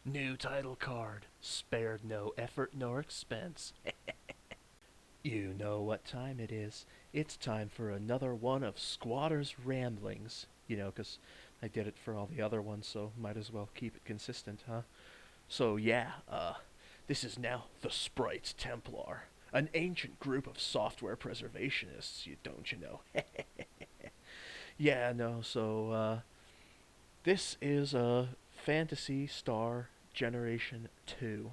New title card, spared no effort nor expense. You know what time it is. It's time for another one of Squatter's Ramblings. You know, 'cause I did it for all the other ones, so might as well keep it consistent, huh? So yeah, this is now the Sprites Templar, an ancient group of software preservationists, don't you know? Yeah, no, so, this is a Fantasy Star Generation 2.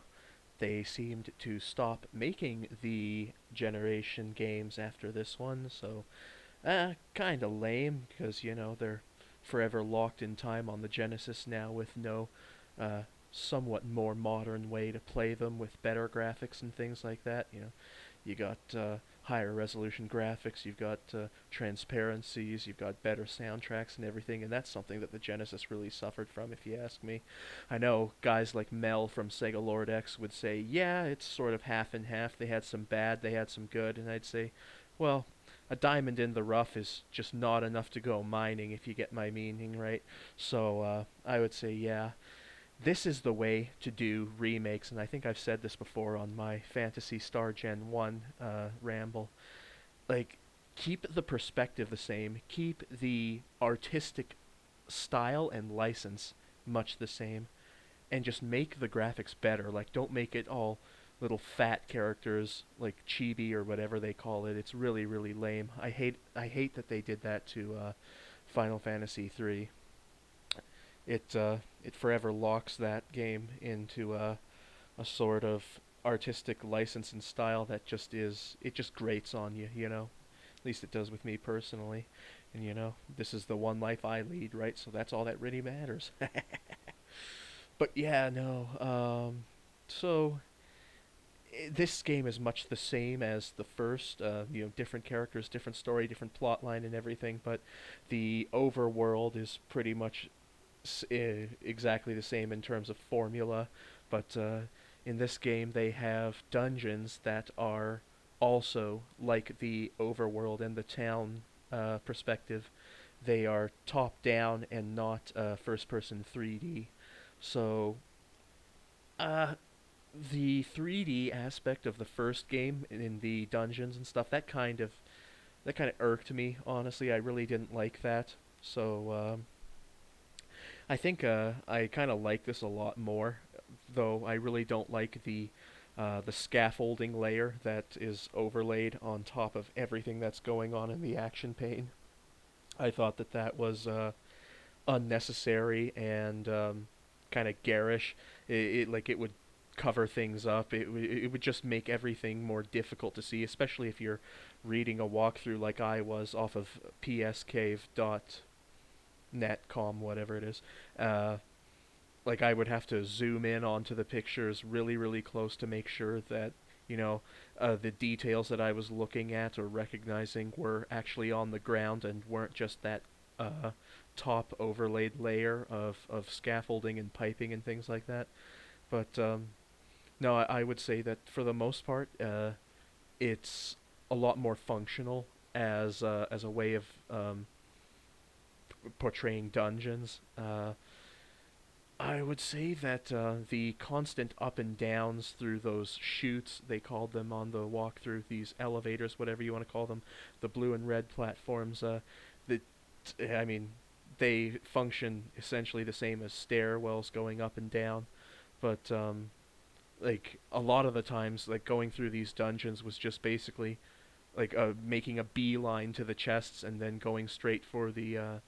They seemed to stop making the Generation games after this one, so kinda lame, because, they're forever locked in time on the Genesis now with no uh, somewhat more modern way to play them with better graphics and things like that. You got higher resolution graphics, you've got transparencies, you've got better soundtracks and everything, and that's something that the Genesis really suffered from, if you ask me. I know guys like Mel from Sega Lord X would say, yeah, it's sort of half and half. They had some bad, they had some good, and I'd say, well, a diamond in the rough is just not enough to go mining, if you get my meaning, right? So I would say, yeah, this is the way to do remakes, and I think I've said this before on my Phantasy Star Gen 1 ramble. Like, keep the perspective the same, keep the artistic style and license much the same, and just make the graphics better. Like, don't make it all little fat characters like chibi or whatever they call it. It's really, really lame. I hate that they did that to Final Fantasy 3. It forever locks that game into a sort of artistic license and style that just grates on you, At least it does with me personally. And this is the one life I lead, right? So that's all that really matters. But yeah, no. So this game is much the same as the first. Different characters, different story, different plot line, and everything. But the overworld is pretty much exactly the same in terms of formula. But in this game, they have dungeons that are also like the overworld and the town perspective. They are top down and not first person 3D. So uh, the 3D aspect of the first game in the dungeons and stuff that kind of irked me. Honestly, I really didn't like that. So I think I kind of like this a lot more, though I really don't like the scaffolding layer that is overlaid on top of everything that's going on in the action pane. I thought that was unnecessary and kind of garish. It would cover things up. It would just make everything more difficult to see, especially if you're reading a walkthrough like I was off of pscave.netcom, whatever it is. Like, I would have to zoom in onto the pictures really, really close to make sure that the details that I was looking at or recognizing were actually on the ground and weren't just that uh, top overlaid layer of scaffolding and piping and things like that. But no, I would say that for the most part, it's a lot more functional as a way of portraying dungeons. I would say that the constant up and downs through those chutes, they called them on the walkthrough, these elevators, whatever you want to call them, the blue and red platforms, the, I mean, they function essentially the same as stairwells going up and down, but like a lot of the times, like going through these dungeons was just basically like making a beeline to the chests and then going straight for the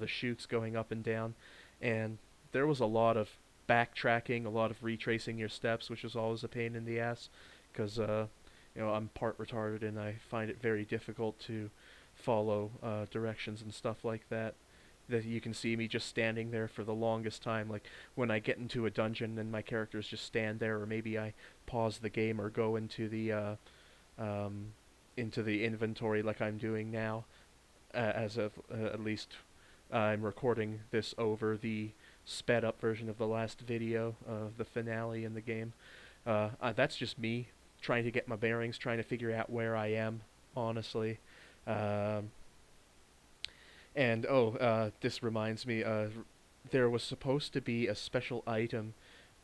chutes going up and down, and there was a lot of backtracking, a lot of retracing your steps, which is always a pain in the ass, because I'm part retarded and I find it very difficult to follow directions and stuff like that. That you can see me just standing there for the longest time, like when I get into a dungeon and my characters just stand there, or maybe I pause the game or go um, into the inventory like I'm doing now, as of at least I'm recording this over the sped up version of the last video of the finale in the game. That's just me trying to get my bearings, trying to figure out where I am, honestly. Um, this reminds me, there was supposed to be a special item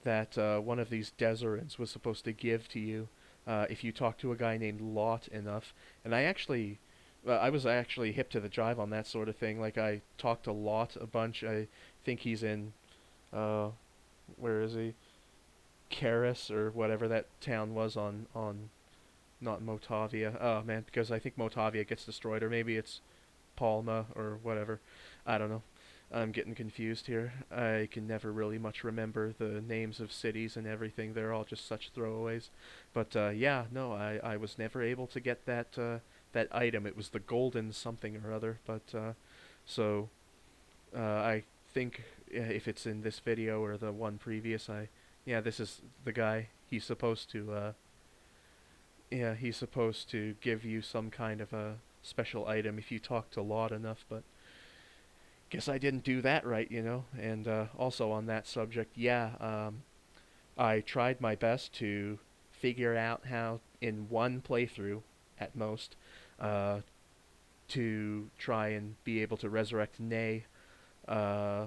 that one of these Deserins was supposed to give to you if you talk to a guy named Lot enough. And I was actually hip to the jive on that sort of thing. Like I talked to Lot a bunch. I think he's in uh, where is he? Karis or whatever that town was on not Motavia. Oh man, because I think Motavia gets destroyed, or maybe it's Palma or whatever. I don't know. I'm getting confused here. I can never really much remember the names of cities and everything. They're all just such throwaways. But yeah, no, I was never able to get that item. It was the golden something or other. But so I think if it's in this video or the one previous, yeah, this is the guy. He's supposed to give you some kind of a special item if you talk to Laud enough, but guess I didn't do that right, you know. And also on that subject, yeah, I tried my best to figure out how, in one playthrough at most, uh, to try and be able to resurrect Nay. Uh,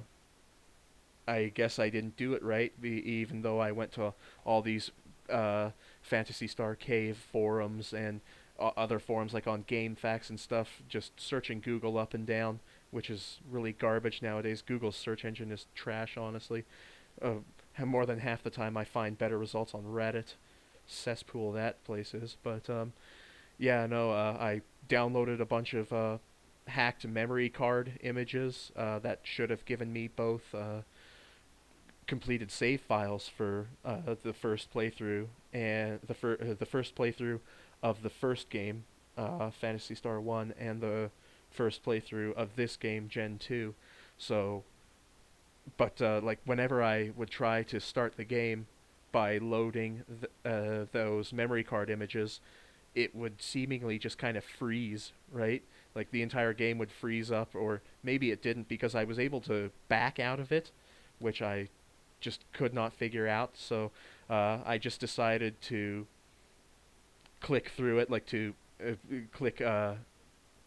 I guess I didn't do it right, even though I went to all these Phantasy Star Cave forums and other forums like on GameFAQs and stuff, just searching Google up and down, which is really garbage nowadays. Google's search engine is trash, honestly. Uh, More than half the time I find better results on Reddit. Cesspool that place is. But yeah, no, I downloaded a bunch of hacked memory card images that should have given me both completed save files for the first playthrough and the first playthrough of the first game, Phantasy Star 1, and the first playthrough of this game, Gen 2. So, but like whenever I would try to start the game by loading those memory card images, it would seemingly just kind of freeze, right? Like the entire game would freeze up, or maybe it didn't because I was able to back out of it, which I just could not figure out. So I just decided to click through it, like to click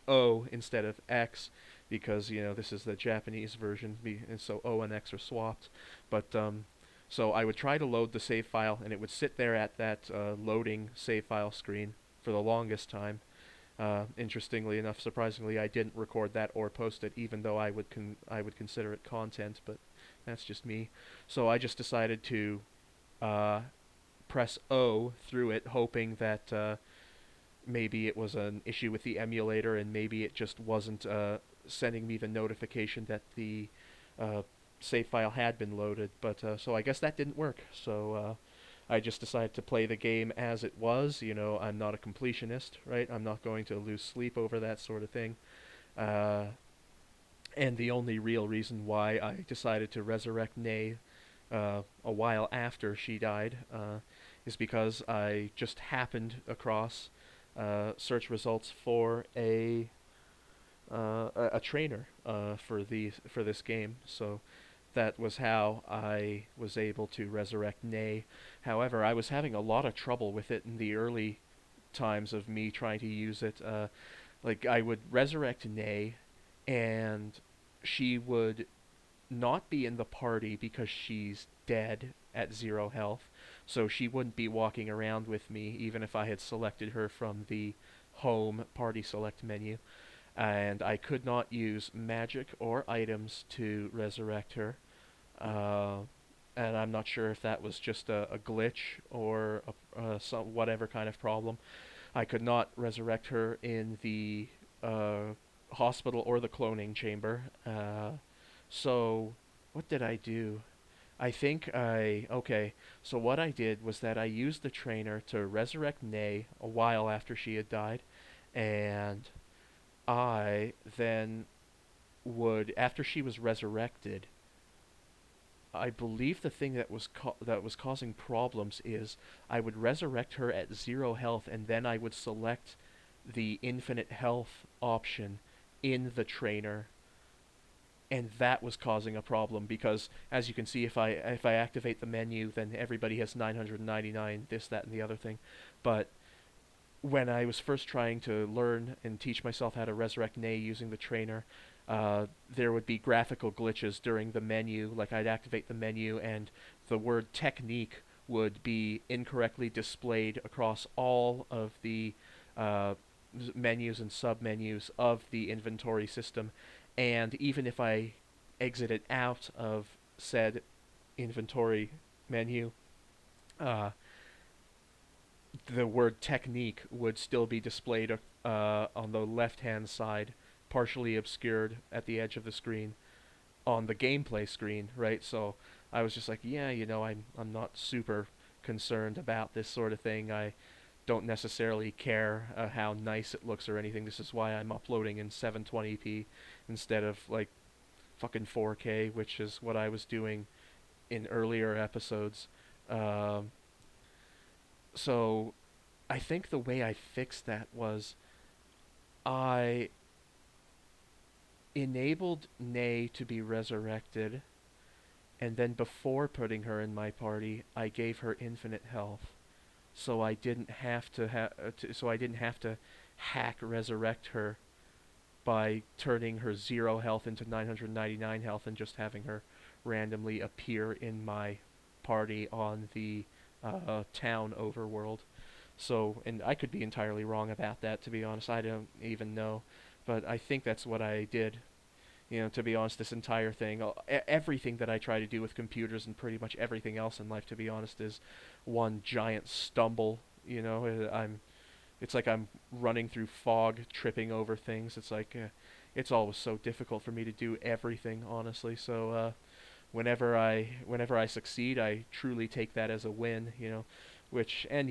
O instead of X, because you know this is the Japanese version, and so O and X are swapped. But so I would try to load the save file, and it would sit there at that loading save file screen for the longest time. Interestingly enough, surprisingly, I didn't record that or post it, even though I would consider it content. But that's just me. So I just decided to uh, press O through it, hoping that maybe it was an issue with the emulator, and maybe it just wasn't sending me the notification that the uh, save file had been loaded. But so I guess that didn't work. So I just decided to play the game as it was. You know, I'm not a completionist, right? I'm not going to lose sleep over that sort of thing. Uh, and the only real reason why I decided to resurrect Nay a while after she died is because I just happened across search results for a trainer for this game. So that was how I was able to resurrect Nay. However, I was having a lot of trouble with it in the early times of me trying to use it. Like I would resurrect Nay, and she would not be in the party because she's dead at 0 health, so she wouldn't be walking around with me even if I had selected her from the home party select menu. And I could not use magic or items to resurrect her. Uh, and I'm not sure if that was just a glitch or some whatever kind of problem. I could not resurrect her in the hospital or the cloning chamber. So, what did I do? I think I. Okay, so what I did was that I used the trainer to resurrect Nay a while after she had died, and I then would, after she was resurrected, I believe the thing that was causing problems is I would resurrect her at 0 health, and then I would select the infinite health option in the trainer, and that was causing a problem because, as you can see, if I activate the menu, then everybody has 999 this, that, and the other thing. But when I was first trying to learn and teach myself how to resurrect Nay using the trainer, there would be graphical glitches during the menu. Like I'd activate the menu and the word technique would be incorrectly displayed across all of the uh, menus and submenus of the inventory system, and even if I exited out of said inventory menu, uh, the word technique would still be displayed on the left hand side, partially obscured at the edge of the screen on the gameplay screen, right? So I was just like, yeah, I'm not super concerned about this sort of thing. I don't necessarily care how nice it looks or anything. This is why I'm uploading in 720p instead of like fucking 4K, which is what I was doing in earlier episodes. Um, so I think the way I fixed that was I enabled Nay to be resurrected, and then before putting her in my party, I gave her infinite health, so I didn't have to hack resurrect her by turning her 0 health into 999 health and just having her randomly appear in my party on the town overworld. So, and I could be entirely wrong about that, to be honest. I don't even know. But I think that's what I did. To be honest, this entire thing, everything that I try to do with computers and pretty much everything else in life, to be honest, is one giant stumble. It's like I'm running through fog, tripping over things. It's like, it's always so difficult for me to do everything, honestly. So, whenever I succeed, I truly take that as a win, which, and,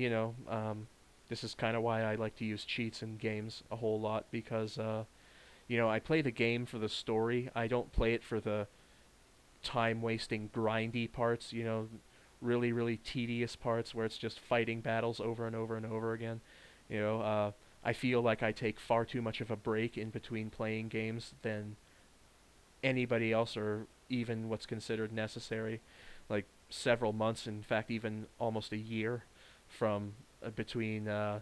this is kind of why I like to use cheats in games a whole lot, because, I play the game for the story. I don't play it for the time-wasting, grindy parts, really, really tedious parts where it's just fighting battles over and over and over again. I feel like I take far too much of a break in between playing games than anybody else or even what's considered necessary. Like several months, in fact, even almost a year from between, I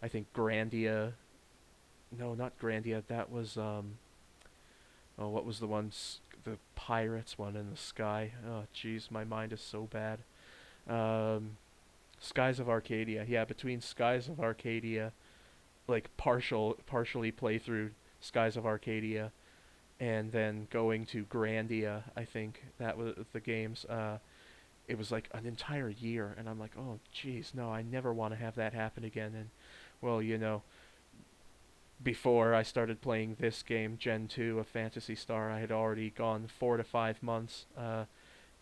think, Grandia. No, not Grandia. That was, oh, what was the one? The Pirates one in the sky. Oh, jeez, my mind is so bad. Um, Skies of Arcadia. Yeah, between Skies of Arcadia, like partially play through Skies of Arcadia, and then going to Grandia. I think that was the games. It was like an entire year, and I'm like, oh, jeez, no, I never want to have that happen again. And well, before I started playing this game, Gen 2 of Phantasy Star, I had already gone 4 to 5 months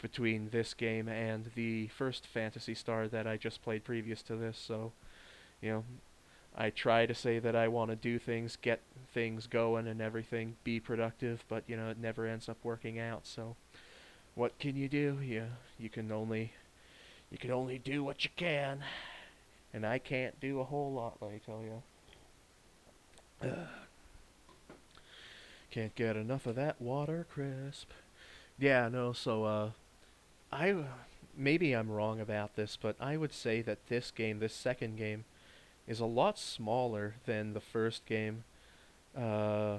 between this game and the first Phantasy Star that I just played previous to this. So, you know, I try to say that I want to do things, get things going and everything, be productive, but it never ends up working out. So, what can you do? You can only do what you can, and I can't do a whole lot, let me tell you. Can't get enough of that water crisp. Yeah, no, so I maybe I'm wrong about this, but I would say that this second game, is a lot smaller than the first game, uh,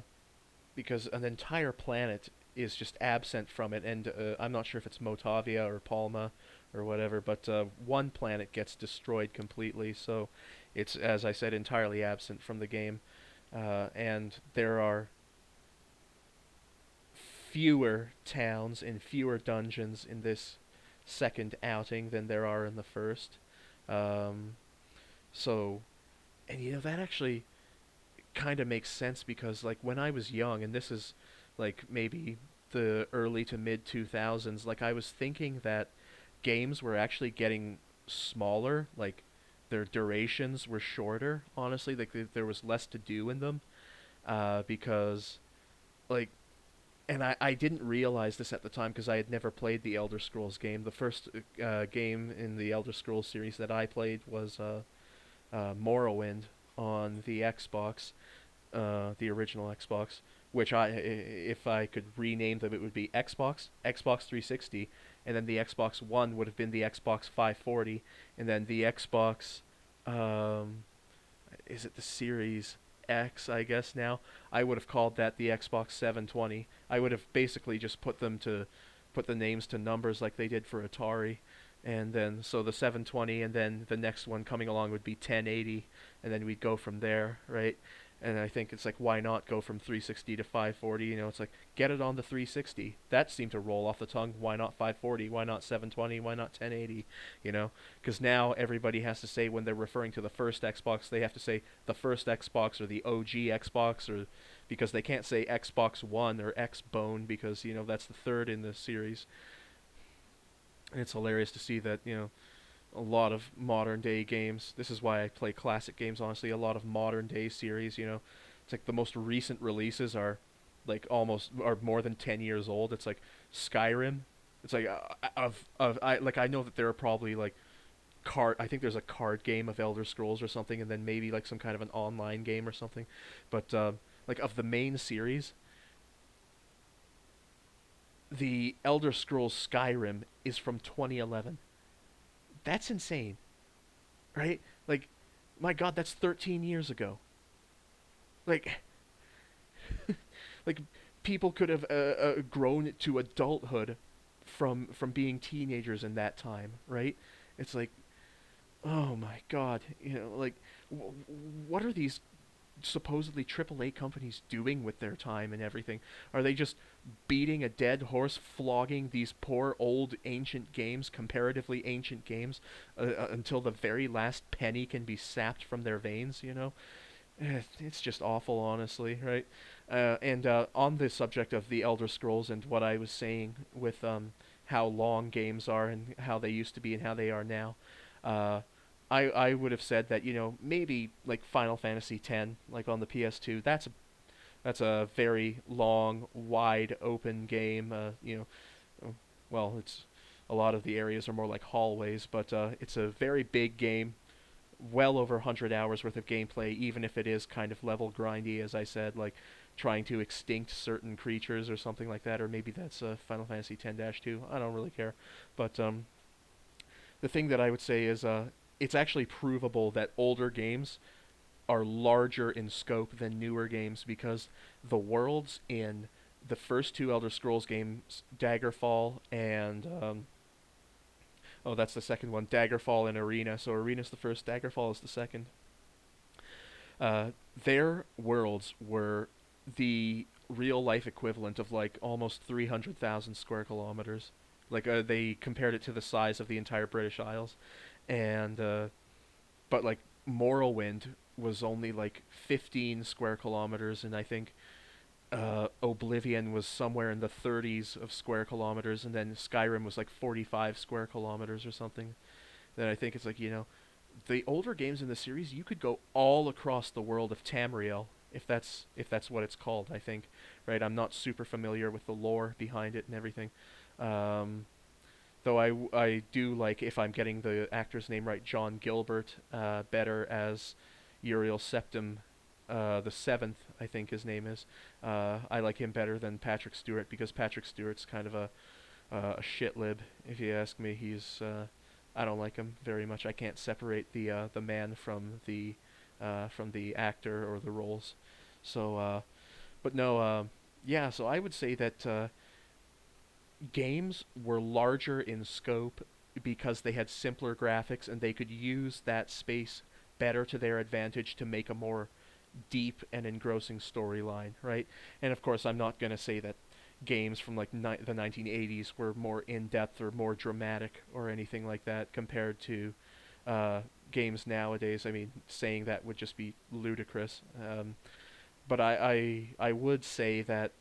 because an entire planet is just absent from it, and I'm not sure if it's Motavia or Palma or whatever, but one planet gets destroyed completely, so it's, as I said, entirely absent from the game, and there are fewer towns and fewer dungeons in this second outing than there are in the first. Um, so, and that actually kind of makes sense because, like, when I was young, and this is like maybe the early to mid 2000s, like, I was thinking that games were actually getting smaller, like, their durations were shorter, honestly, like, there was less to do in them, because, like, and I didn't realize this at the time because I had never played the Elder Scrolls game. The first game in the Elder Scrolls series that I played was Morrowind on the Xbox, the original Xbox, which if I could rename them, it would be Xbox 360, and then the Xbox One would have been the Xbox 540, and then the Xbox, um, is it the Series X, I guess now? I would have called that the Xbox 720. I would have basically just put the names to numbers like they did for Atari. and then so the 720, and then the next one coming along would be 1080, and then we'd go from there, right? And I think it's like, why not go from 360 to 540? You know, it's like, get it on the 360. That seemed to roll off the tongue. Why not 540? Why not 720? Why not 1080? You know, because now everybody has to say, when they're referring to the first Xbox, they have to say the first Xbox or the OG Xbox, or because they can't say Xbox One or X-Bone, because you know that's the third in the series. And it's hilarious to see that, you know, a lot of modern day games. This is why I play classic games, honestly. A lot of modern day series, you know, it's like the most recent releases are like almost are more than 10 years old. It's like Skyrim. It's like of I like I know that there are probably like card I think there's a card game of Elder Scrolls or something, and then maybe like some kind of an online game or something. But like of the main series, the Elder Scrolls Skyrim is from 2011. That's insane, right? Like, my God, that's 13 years ago. Like, like people could have grown to adulthood from being teenagers in that time, right? It's like, oh my God, you know, like, what are these supposedly AAA companies doing with their time and everything? Are they just beating a dead horse, flogging these poor old ancient games, comparatively ancient games, until the very last penny can be sapped from their veins? You know, it's just awful, honestly, right? And on the subject of the Elder Scrolls and what I was saying with how long games are and how they used to be and how they are now, uh, I would have said that, you know, maybe like Final Fantasy X, like on the PS2, that's a very long, wide open game. You know, well, it's a lot of the areas are more like hallways, but it's a very big game, well over 100 hours worth of gameplay, even if it is kind of level grindy, as I said, like trying to extinct certain creatures or something like that, or maybe that's Final Fantasy X-2. I don't really care, but the thing that I would say is it's actually provable that older games are larger in scope than newer games, because the worlds in the first two Elder Scrolls games, Daggerfall and oh, that's the second one, Daggerfall and Arena. So Arena's the first, Daggerfall is the second. Uh, their worlds were the real life equivalent of like almost 300,000 square kilometers. Like they compared it to the size of the entire British Isles, and but like Morrowind was only like 15 square kilometers, and I think Oblivion was somewhere in the 30s of square kilometers, and then Skyrim was like 45 square kilometers or something. Then I think it's like, you know, the older games in the series, you could go all across the world of Tamriel, if that's what it's called. I think, right? I'm not super familiar with the lore behind it and everything. Um, Though I do like, if I'm getting the actor's name right, John Gilbert better as Uriel Septim the seventh, I think his name is. I like him better than Patrick Stewart, because Patrick Stewart's kind of a shit lib, if you ask me. He's I don't like him very much. I can't separate the man from the actor or the roles. So, but no, yeah. So I would say that games were larger in scope because they had simpler graphics, and they could use that space better to their advantage to make a more deep and engrossing storyline, right? And of course, I'm not going to say that games from like the 1980s were more in depth or more dramatic or anything like that compared to uh, games nowadays. I mean, saying that would just be ludicrous. But I would say that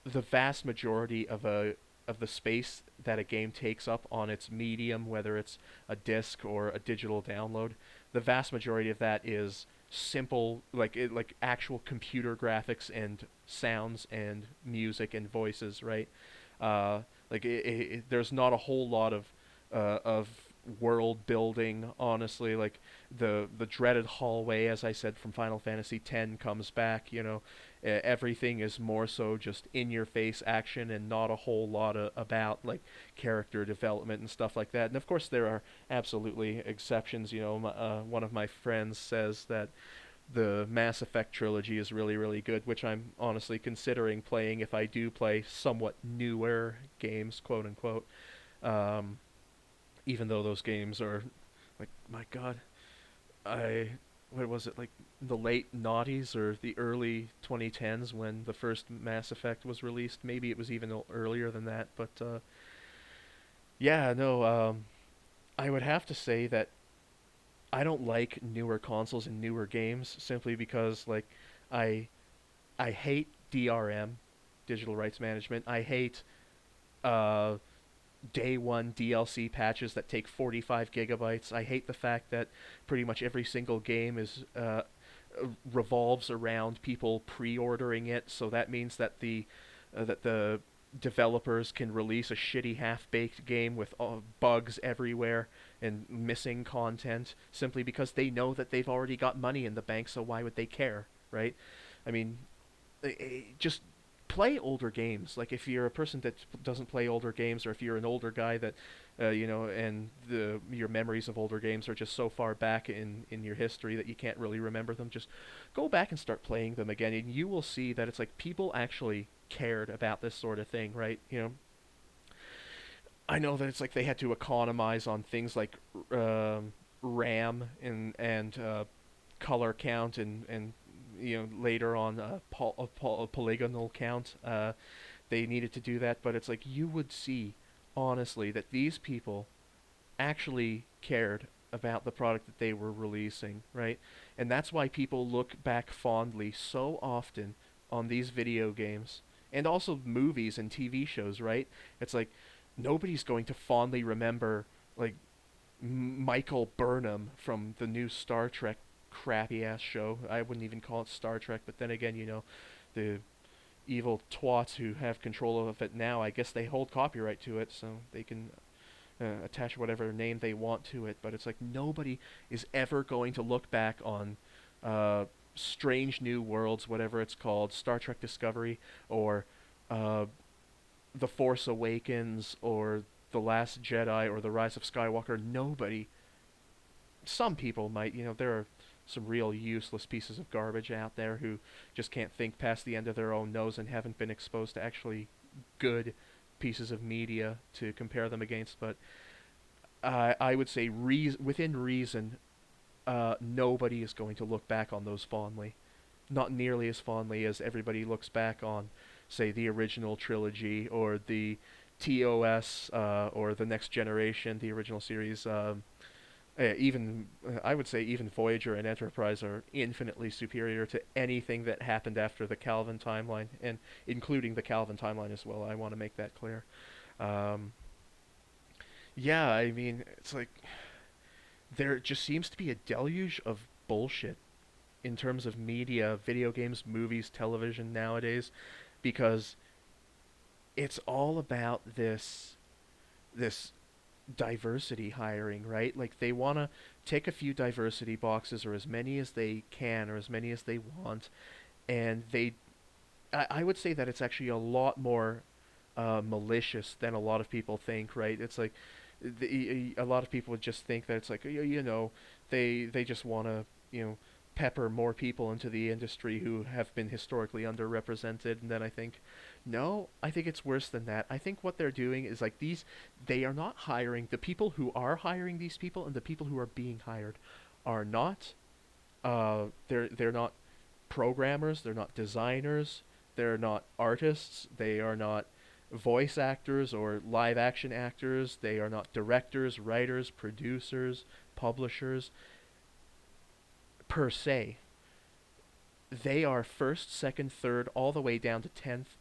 the vast majority of the space that a game takes up on its medium, whether it's a disc or a digital download, the vast majority of that is simple, like actual computer graphics and sounds and music and voices, right? Uh, there's not a whole lot of world building, honestly. Like the dreaded hallway, as I said, from Final Fantasy X comes back. You know, everything is more so just in your face action, and not a whole lot about like character development and stuff like that. And of course, there are absolutely exceptions. You know, one of my friends says that the Mass Effect trilogy is really, really good, which I'm honestly considering playing if I do play somewhat newer games, quote unquote. Um, even though those games are like, my God, I what was it, like the late noughties or the early 2010s when the first Mass Effect was released? Maybe it was even earlier than that, but yeah, no, I would have to say that I don't like newer consoles and newer games simply because like I I hate DRM, digital rights management. I hate uh day one DLC patches that take 45 gigabytes. I hate the fact that pretty much every single game is revolves around people pre-ordering it. So that means that the developers can release a shitty half-baked game with bugs everywhere and missing content simply because they know that they've already got money in the bank. So why would they care, right? I mean, just play older games. Like if you're a person that doesn't play older games, or if you're an older guy that, and the your memories of older games are just so far back in your history that you can't really remember them, just go back and start playing them again, and you will see that it's like people actually cared about this sort of thing, right? I know that it's like they had to economize on things like RAM and color count and later on polygonal count. They needed to do that, but it's like you would see honestly that these people actually cared about the product that they were releasing, right? And that's why people look back fondly so often on these video games and also movies and TV shows, right? It's like nobody's going to fondly remember like Michael Burnham from the new Star Trek crappy ass show. I wouldn't even call it Star Trek, but then again, the evil twats who have control of it now, I guess they hold copyright to it, so they can attach whatever name they want to it. But it's like nobody is ever going to look back on Strange New Worlds, whatever it's called, Star Trek Discovery, or uh, The Force Awakens, or The Last Jedi, or The Rise of Skywalker. Nobody. Some people might, there are some real useless pieces of garbage out there who just can't think past the end of their own nose and haven't been exposed to actually good pieces of media to compare them against. But I would say within reason, nobody is going to look back on those fondly. Not nearly as fondly as everybody looks back on, say, the original trilogy or the TOS or the Next Generation, the original series. Even I would say even Voyager and Enterprise are infinitely superior to anything that happened after the Calvin timeline, and including the Calvin timeline as well. I want to make that clear. Um, yeah, I mean, it's like there just seems to be a deluge of bullshit in terms of media, video games, movies, television nowadays, because it's all about this diversity hiring, right? Like they want to take a few diversity boxes or as many as they can or as many as they want, and I would say that it's actually a lot more malicious than a lot of people think, right? It's like a lot of people would just think that it's like they just want to pepper more people into the industry who have been historically underrepresented, and then I think no, I think it's worse than that. I think what they're doing is like they are not hiring the people who are hiring these people, and the people who are being hired are not they're not programmers, they're not designers, they're not artists, they are not voice actors or live action actors, they are not directors, writers, producers, publishers per se. They are first, second, third, all the way down to 10th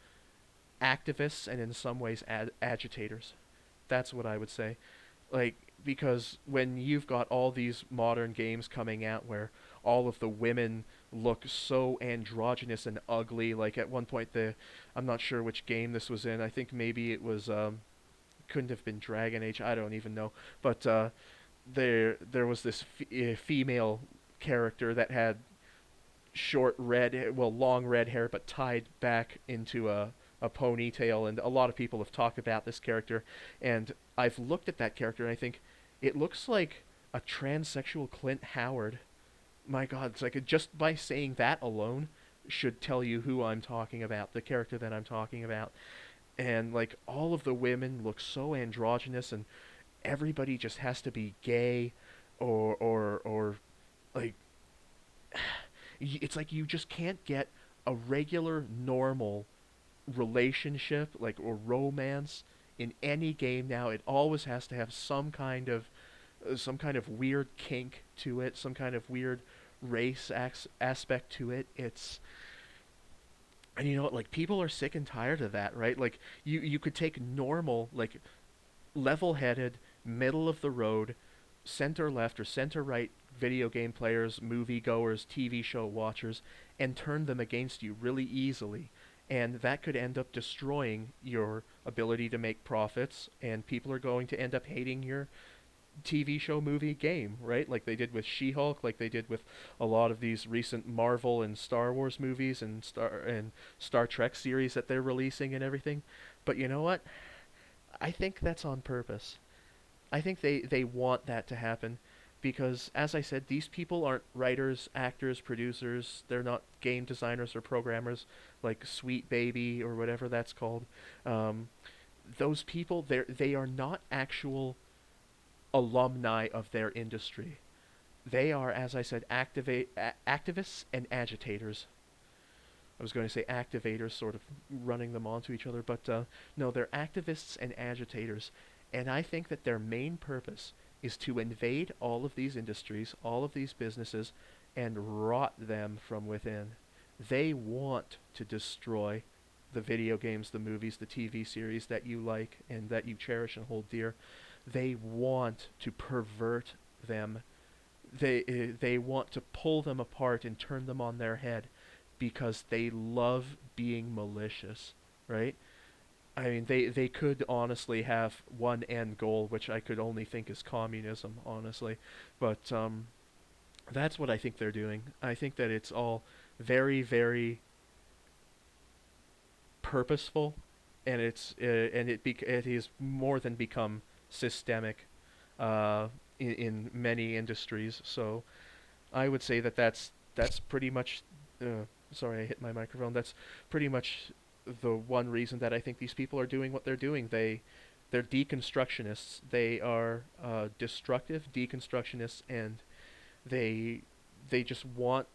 activists and in some ways agitators. That's what I would say. Like, because when you've got all these modern games coming out where all of the women look so androgynous and ugly, like at one point I'm not sure which game this was in. I think maybe it was couldn't have been Dragon Age. I don't even know. But there was this female character that had long red hair, but tied back into a ponytail, and a lot of people have talked about this character, and I've looked at that character and I think it looks like a transsexual Clint Howard. My God, it's like just by saying that alone should tell you who I'm talking about, the character that I'm talking about. And like all of the women look so androgynous, and everybody just has to be gay, or like it's like you just can't get a regular normal relationship like or romance in any game now. It always has to have some kind of weird kink to it, some kind of weird aspect to it. It's and you know what, like people are sick and tired of that, right? Like you could take normal, like level-headed, middle of the road, center left or center right video game players, movie goers, TV show watchers, and turn them against you really easily. And that could end up destroying your ability to make profits, and people are going to end up hating your TV show, movie, game, right? Like they did with She-Hulk, like they did with a lot of these recent Marvel and Star Wars movies and Star Trek series that they're releasing and everything. But you know what? I think that's on purpose. I think they want that to happen because, as I said, these people aren't writers, actors, producers. They're not game designers or programmers like Sweet Baby or whatever that's called. Um, those people, they are not actual alumni of their industry. They are, as I said, activists and agitators. I was going to say activators, sort of running them onto each other, but no, they're activists and agitators. And I think that their main purpose is to invade all of these industries, all of these businesses, and rot them from within. They want to destroy the video games, the movies, the TV series that you like and that you cherish and hold dear. They want to pervert them. They want to pull them apart and turn them on their head because they love being malicious, right? I mean, they could honestly have one end goal, which I could only think is communism, honestly. But that's what I think they're doing. I think that it's all very, very purposeful, and it is more than become systemic in many industries. So I would say that that's pretty much. Sorry, I hit my microphone. That's pretty much the one reason that I think these people are doing what they're doing. They're deconstructionists. They are destructive deconstructionists, and they they just want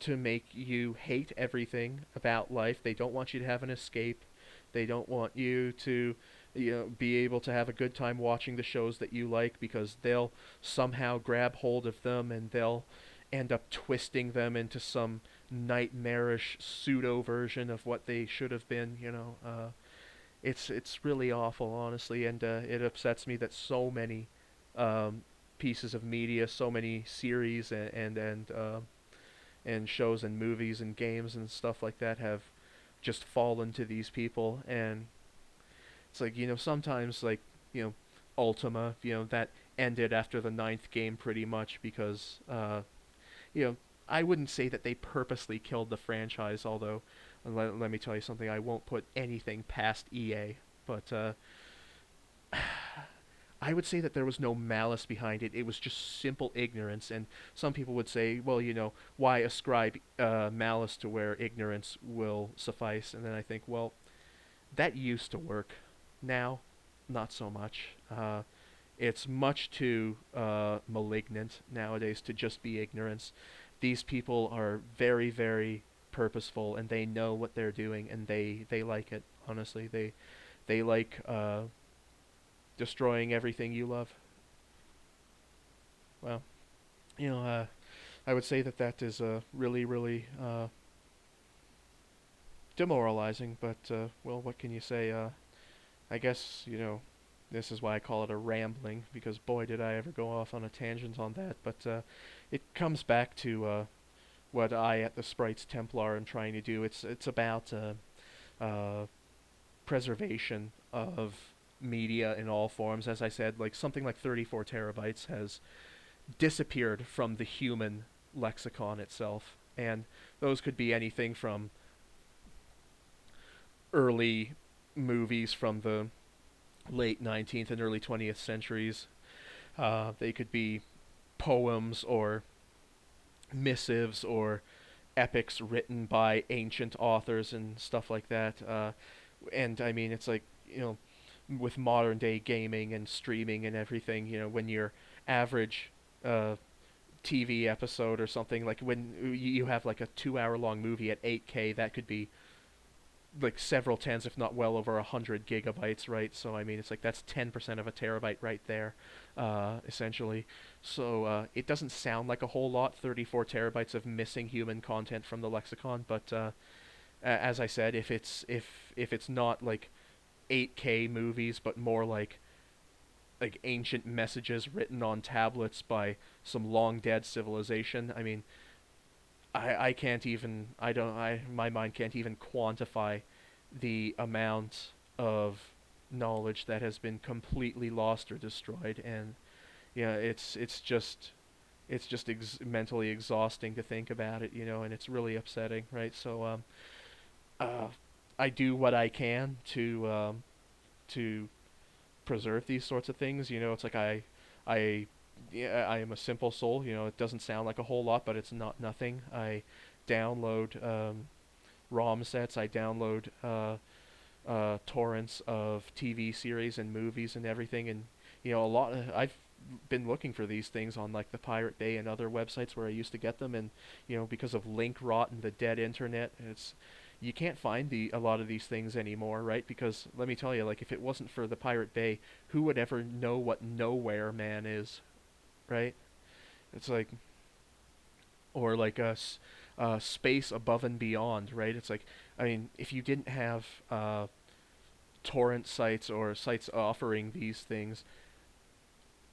to make you hate everything about life. They don't want you to have an escape. They don't want you to be able to have a good time watching the shows that you like because they'll somehow grab hold of them and they'll end up twisting them into some nightmarish pseudo version of what they should have been, it's really awful, honestly, and it upsets me that so many um, pieces of media, so many series and shows and movies and games and stuff like that have just fallen to these people. And it's like, sometimes, like, Ultima, that ended after the ninth game pretty much because you know I wouldn't say that they purposely killed the franchise, although let me tell you something, I won't put anything past EA, but I would say that there was no malice behind it. It was just simple ignorance. And some people would say, well, why ascribe malice to where ignorance will suffice? And then I think, well, that used to work. Now, not so much. It's much too malignant nowadays to just be ignorance. These people are very, very purposeful, and they know what they're doing, and they like it. Honestly, they like destroying everything you love. Well, you know, uh, I would say that that is really, really demoralizing. But well, what can you say? I guess this is why I call it a rambling, because boy, did I ever go off on a tangent on that. But it comes back to what I at the Sprites Templar am trying to do. It's about uh, preservation of media in all forms. As I said, like something like 34 terabytes has disappeared from the human lexicon itself, and those could be anything from early movies from the late 19th and early 20th centuries. They could be poems or missives or epics written by ancient authors and stuff like that. And I mean, it's like, with modern day gaming and streaming and everything, when your average uh, TV episode or something, like when you have like a 2 hour long movie at 8K, that could be like several tens, if not well over 100 gigabytes, right? So I mean, it's like that's 10% of a terabyte right there, essentially. So it doesn't sound like a whole lot, 34 terabytes of missing human content from the lexicon, but as I said, if it's not like 8K movies, but more like ancient messages written on tablets by some long dead civilization. I mean, I can't even I don't I my mind can't even quantify the amount of knowledge that has been completely lost or destroyed. And yeah, it's just mentally exhausting to think about it, and it's really upsetting, right? So uh I do what I can to preserve these sorts of things. It's like I yeah, I am a simple soul. It doesn't sound like a whole lot, but it's not nothing. I download ROM sets. I download torrents of TV series and movies and everything. And a lot. I've been looking for these things on like the Pirate Bay and other websites where I used to get them, and because of link rot and the dead internet, it's you can't find a lot of these things anymore, right? Because let me tell you, like if it wasn't for the Pirate Bay, who would ever know what Nowhere Man is, right? It's like, or like Space Above and Beyond, right? It's like, I mean, if you didn't have torrent sites or sites offering these things,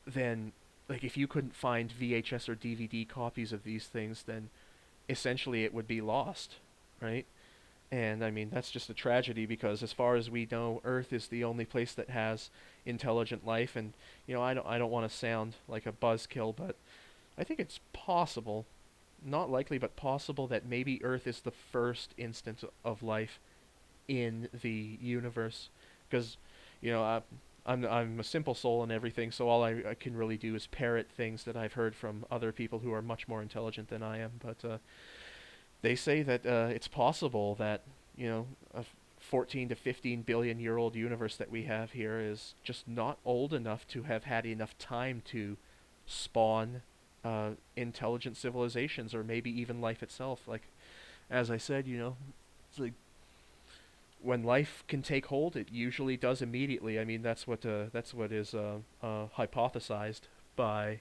then like if you couldn't find VHS or DVD copies of these things, then essentially it would be lost, right? And I mean that's just a tragedy because as far as we know, Earth is the only place that has intelligent life. And I don't want to sound like a buzzkill, but I think it's possible, not likely, but possible that maybe Earth is the first instance of life in the universe. Because I'm a simple soul and everything, so all I can really do is parrot things that I've heard from other people who are much more intelligent than I am. But they say that it's possible that a 14 to 15 billion year old universe that we have here is just not old enough to have had enough time to spawn intelligent civilizations or maybe even life itself. Like as I said, it's like when life can take hold, it usually does immediately. I mean, that's what is hypothesized by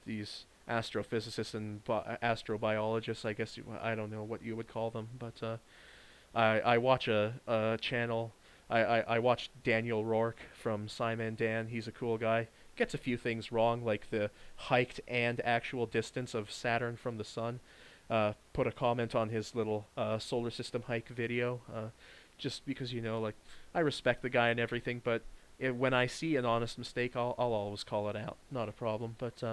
these astrophysicists and astrobiologists. I guess I don't know what you would call them, but I watch a channel. I watch Daniel Rourke from Simon Dan. He's a cool guy. Gets a few things wrong, like the hiked and actual distance of Saturn from the sun. Put a comment on his little solar system hike video, just because like I respect the guy and everything, but when I see an honest mistake, I'll always call it out. Not a problem. But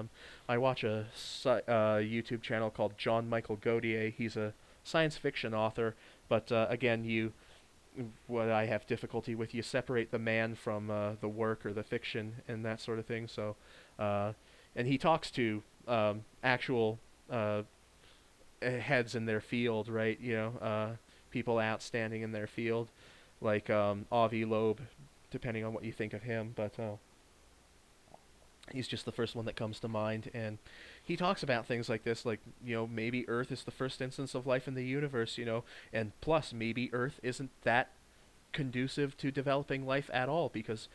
I watch a YouTube channel called John Michael Godier. He's a science fiction author, but again, what I have difficulty with, you separate the man from the work or the fiction and that sort of thing. So, and he talks to actual heads in their field, right? People outstanding in their field, like Avi Loeb, depending on what you think of him. But he's just the first one that comes to mind, and he talks about things like this, like maybe Earth is the first instance of life in the universe, and plus maybe Earth isn't that conducive to developing life at all, because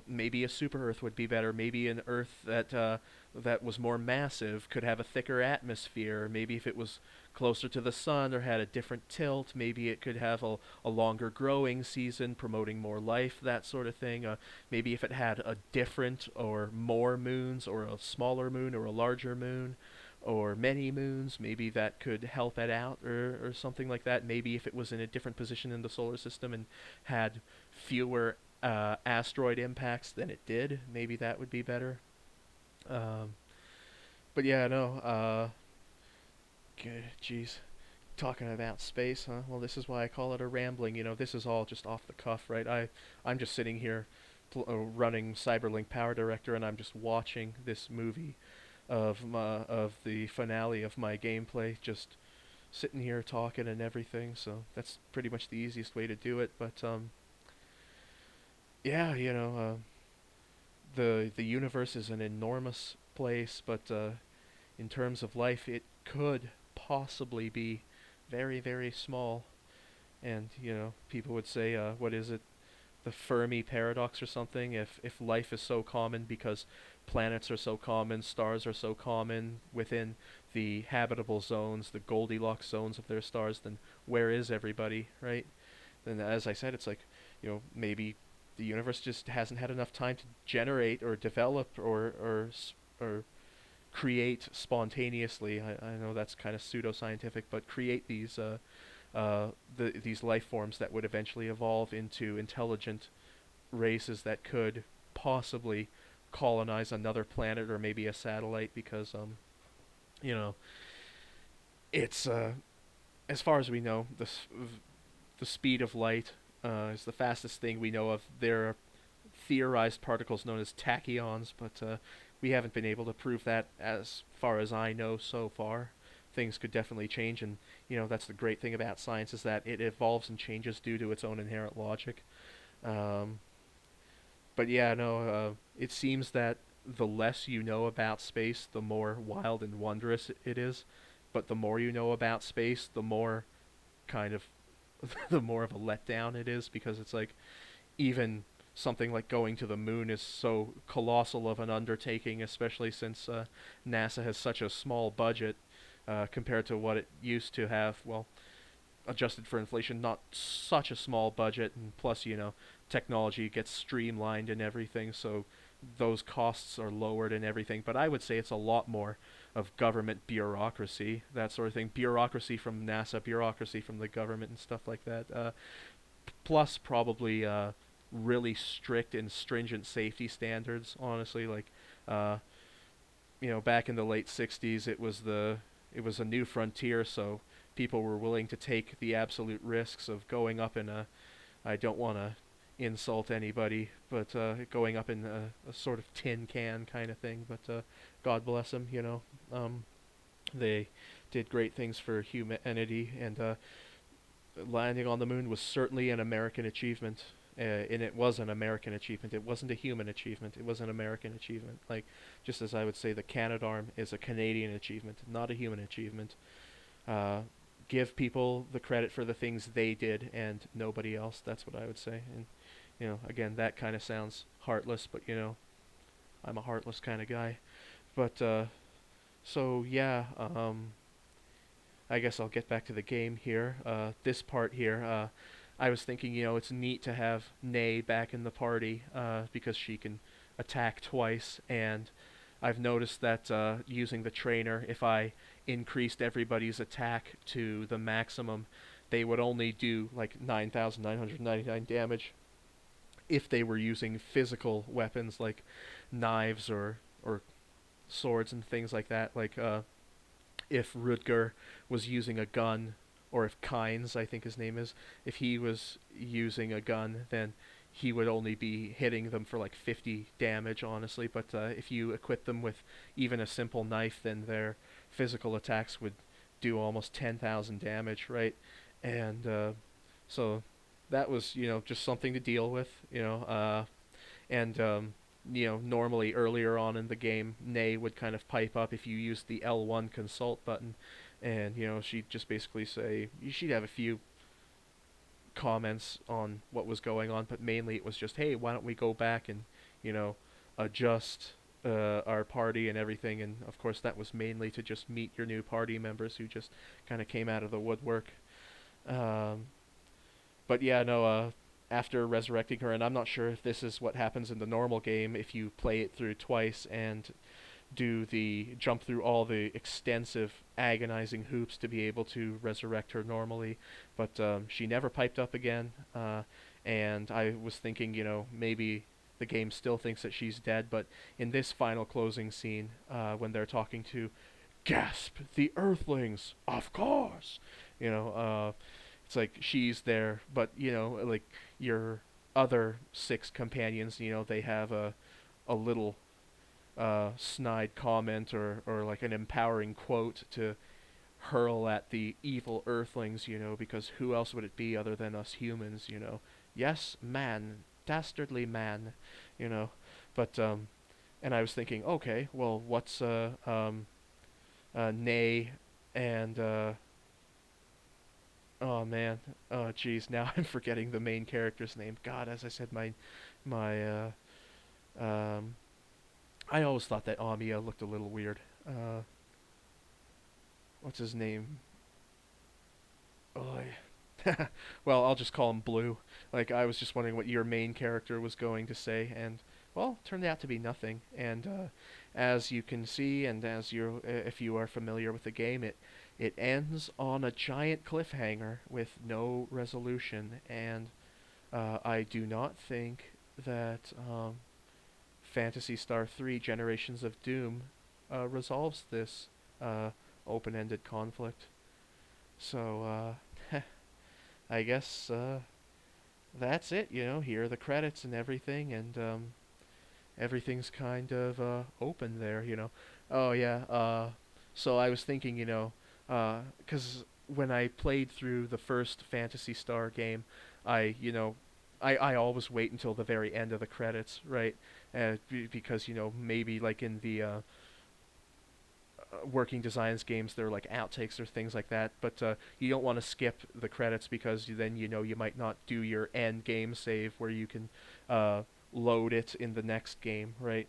maybe a super Earth would be better. Maybe an Earth that was more massive could have a thicker atmosphere. Maybe if it was closer to the sun or had a different tilt, maybe it could have a longer growing season, promoting more life, that sort of thing. Maybe if it had a different or more moons, or a smaller moon or a larger moon, or many moons, maybe that could help it out, or something like that. Maybe if it was in a different position in the solar system and had fewer asteroid impacts than it did, maybe that would be better. Um, but yeah, no. Jeez, talking about space, huh? Well, this is why I call it a rambling. This is all just off the cuff, right? I'm just sitting here running Cyberlink Power Director, and I'm just watching this movie of the finale of my gameplay, just sitting here talking and everything. So that's pretty much the easiest way to do it. But yeah, the universe is an enormous place, but in terms of life, it could possibly be very, very small. And people would say, what is it, the Fermi paradox or something? If life is so common because planets are so common, stars are so common within the habitable zones, the Goldilocks zones of their stars, then where is everybody, right? And as I said, it's like, maybe the universe just hasn't had enough time to generate or develop or create spontaneously. I know that's kind of pseudoscientific, but create these life forms that would eventually evolve into intelligent races that could possibly colonize another planet or maybe a satellite because you know it's as far as we know the speed of light is the fastest thing we know of. There are theorized particles known as tachyons, but we haven't been able to prove that as far as I know so far. Things could definitely change, and that's the great thing about science is that it evolves and changes due to its own inherent logic. Um, but yeah, no, it seems that the less you know about space, the more wild and wondrous it is. But the more you know about space, the more kind of the more of a letdown it is because it's like even something like going to the moon is so colossal of an undertaking, especially since NASA has such a small budget compared to what it used to have. Well, adjusted for inflation, not such a small budget, and plus, technology gets streamlined and everything, so those costs are lowered and everything. But I would say it's a lot more of government bureaucracy, that sort of thing. Bureaucracy from NASA, bureaucracy from the government, and stuff like that. Plus, probably really strict and stringent safety standards. Honestly, like uh, back in the late '60s, it was a new frontier, so people were willing to take the absolute risks of going up in a. I don't want to insult anybody, but going up in a sort of tin can kind of thing. But God bless them, they did great things for humanity, and landing on the moon was certainly an American achievement. And it was an American achievement. It wasn't a human achievement. It was an American achievement. Like, just as I would say, the Canadarm is a Canadian achievement, not a human achievement. Uh, Give people the credit for the things they did and nobody else. That's what I would say. And again, that kind of sounds heartless, but I'm a heartless kind of guy. But so yeah, I guess I'll get back to the game here. This part here, I was thinking, it's neat to have Nay back in the party because she can attack twice, and I've noticed that using the trainer, if I increased everybody's attack to the maximum, they would only do like 9,999 damage if they were using physical weapons like knives or swords and things like that. Like if Rutger was using a gun, or if Kynes, I think his name is, if he was using a gun, then he would only be hitting them for like 50 damage, honestly. But if you equip them with even a simple knife, then their physical attacks would do almost 10,000 damage, right? And so that was, just something to deal with, and normally earlier on in the game, Nay would kind of pipe up if you used the L1 consult button, and she'd just basically say she'd have a few comments on what was going on, but mainly it was just, hey, why don't we go back and you know adjust our party and everything, and of course that was mainly to just meet your new party members who just kind of came out of the woodwork. Um, but yeah, no, after resurrecting her, and I'm not sure if this is what happens in the normal game if you play it through twice and do the jump through all the extensive agonizing hoops to be able to resurrect her normally, but she never piped up again, and I was thinking, maybe the game still thinks that she's dead, but in this final closing scene, when they're talking to gasp the Earthlings, of course, it's like she's there, but like your other six companions, they have a little snide comment or like an empowering quote to hurl at the evil Earthlings, because who else would it be other than us humans? Yes, man, dastardly man, you know. But and I was thinking, okay, well, what's Nay and oh man, oh geez, now I'm forgetting the main character's name. God, as I said, my um, I always thought that Amiya looked a little weird. Uh, what's his name? Oh, well, I'll just call him Blue. Like, I was just wondering what your main character was going to say, and well, turned out to be nothing. And as you can see, and as you if you are familiar with the game, it ends on a giant cliffhanger with no resolution. And I do not think that Phantasy Star 3: Generations of Doom resolves this open-ended conflict. So I guess that's it. You know, here are the credits and everything, and everything's kind of open there. You know. Oh yeah. So I was thinking, you know, because when I played through the first Phantasy Star game, you know, I always wait until the very end of the credits, right? Because you know maybe like in the working designs games, there are like outtakes or things like that, but you don't want to skip the credits because then you know you might not do your end game save where you can uh, load it in the next game, right?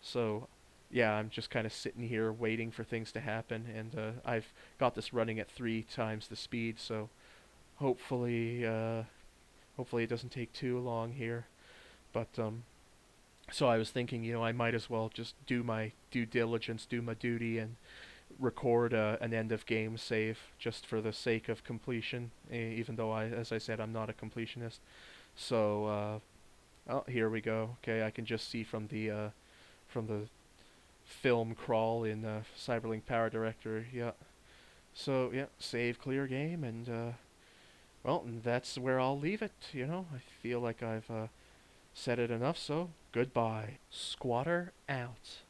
So yeah, I'm just kind of sitting here waiting for things to happen, and I've got this running at 3 times the speed, so hopefully, hopefully it doesn't take too long here. But so I was thinking, you know, I might as well just do my due diligence, do my duty, and record an end of game save just for the sake of completion. Even though as I said, I'm not a completionist. So, oh, here we go. Okay, I can just see from the film crawl in Cyberlink Power Director. Yeah. So yeah, save clear game, and well, and that's where I'll leave it. You know, I feel like I've said it enough. So goodbye. Skwatter out.